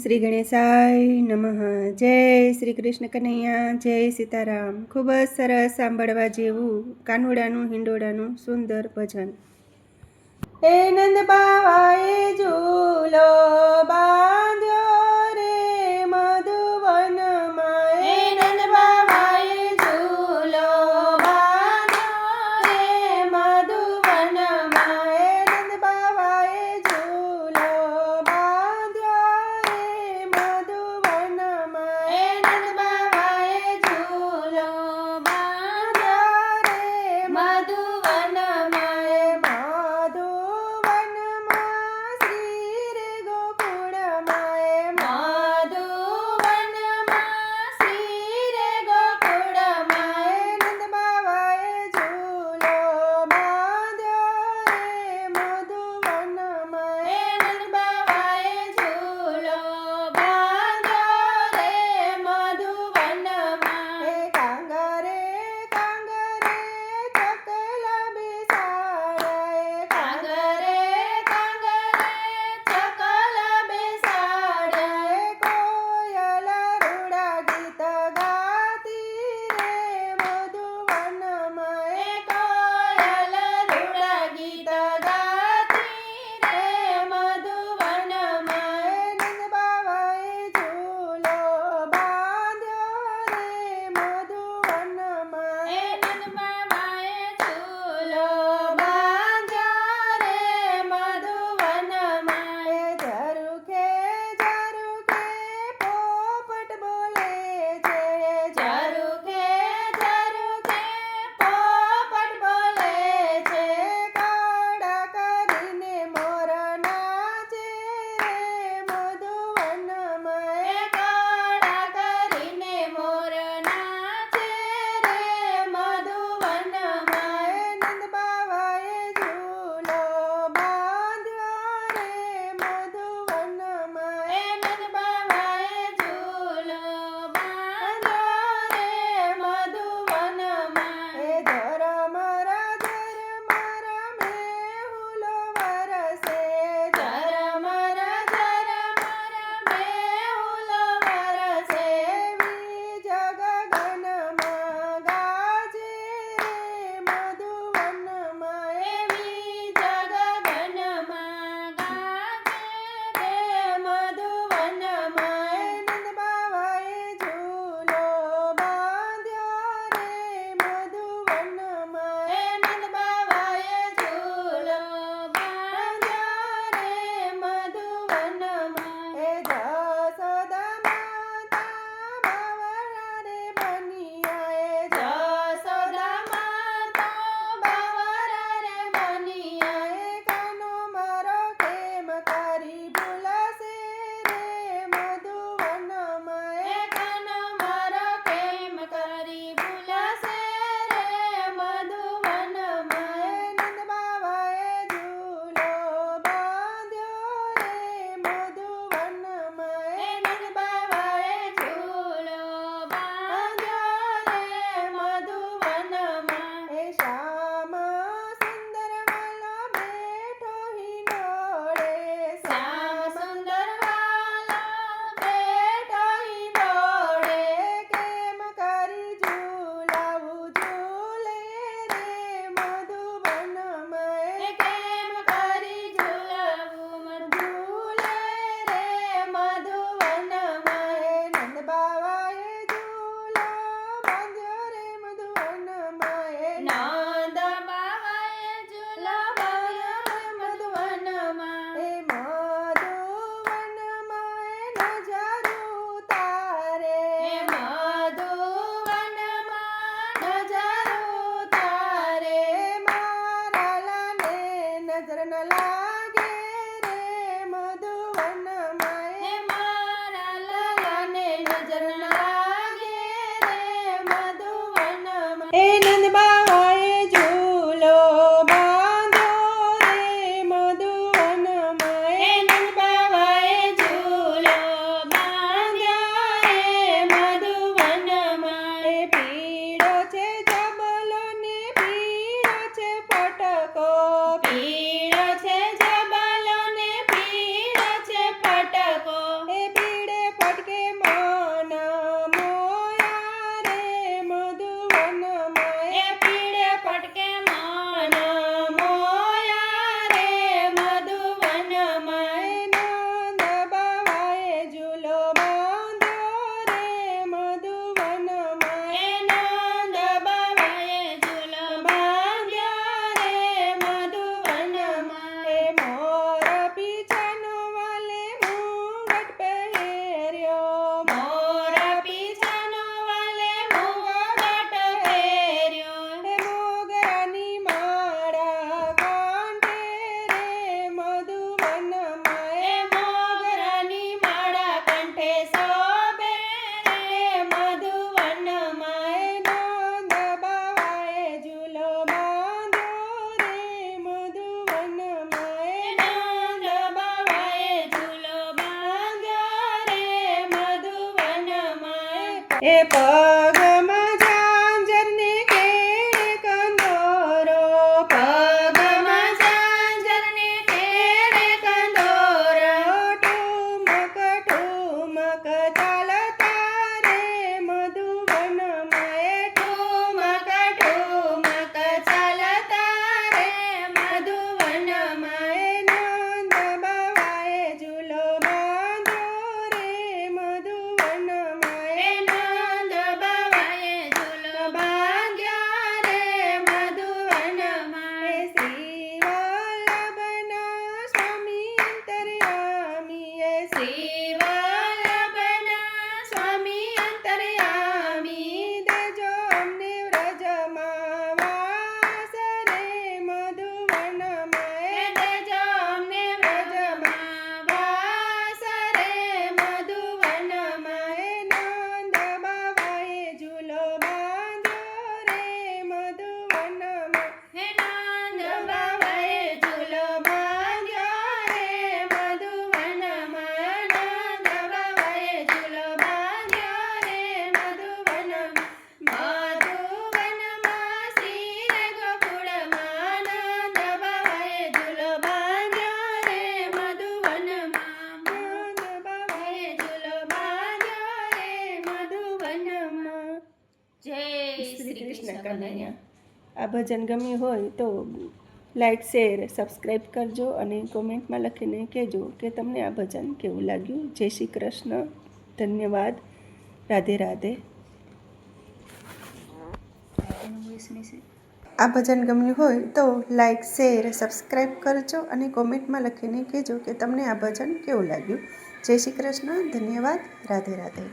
શ્રી ગણેશાય નમઃ. જય શ્રી કૃષ્ણ કનૈયા, જય સીતારામ. ખૂબ જ સરસ સાંભળવા જેવું કાનુડાનું હિંડોળાનું સુંદર ભજન. હે નંદ બાવાએ ઝૂલો બાંધ્યો રે મધુવનમાં. હે નંદ બાવાએ ઝૂલો બાંધ્યો રે મધુવનમાં. હે નંદ બાવાએ ઝૂલો બાંધ્યો રે મધુવનમાં. હે નંદ બાવાએ ઝૂલો બાંધ્યો રે મધુવનમાં. પીળો છે જબલો ને પીળો છે ફટકો. એ પગમાં ઝાંઝરને કેળે કંદોરો, પગમાં ઝાંઝરને કેળે કંદોરો, ઠુમક ઠુમક ચાલતા રે મધુવનમાં, એ ઠુમક ઠુમક ચાલતા રે મધુવનમાં, એ નંદ બાવાએ ઝૂલો બાંધ્યો રે મધુવનમાં, એ નંદ બાવાએ ઝૂલો બાંધ્યો રે મધુવનમાં, એ શ્રી વલ્લભના સ્વામી અંતર્યામી, એ શ્રી વલ્લભના સ્વામી અંતર્યામી, દેજો અમને વ્રજમાં વાસ રે મધુવનમાં, એ દેજો અમને વ્રજમાં વાસ રે મધુવનમાં, એ નંદ બાવાએ ઝૂલો બાંધ્યો રે મધુવનમાં, હે નંદ બાવાએ ઝૂલો બાંધ્યો રે મધુવનમાં, નંદ બાવાએ ઝૂલો બાંધ્યો રે મધુવનમાં, મધુવનમાં શ્રી ગોકુળમાં નંદ બાવાએ ઝૂલો બાંધ્યો રે મધુવનમાં, નંદ બાવાએ ઝૂલો બાંધ્યો રે મધુવનમાં. જય શ્રી કૃષ્ણ કનૈયા. આ ભજન ગમ્યું હોય તો લાઈક શેર સબસ્ક્રાઈબ કરજો અને કોમેન્ટમાં લખીને કહેજો કે તમને આ ભજન કેવું લાગ્યું. જય શ્રી કૃષ્ણ. ધન્યવાદ. રાધે રાધે. આ ભજન ગમ્યું હોય તો લાઈક શેર સબસ્ક્રાઈબ કરજો અને કોમેન્ટમાં લખીને કહેજો કે તમને આ ભજન કેવું લાગ્યું. જય શ્રી કૃષ્ણ. ધન્યવાદ. રાધે રાધે.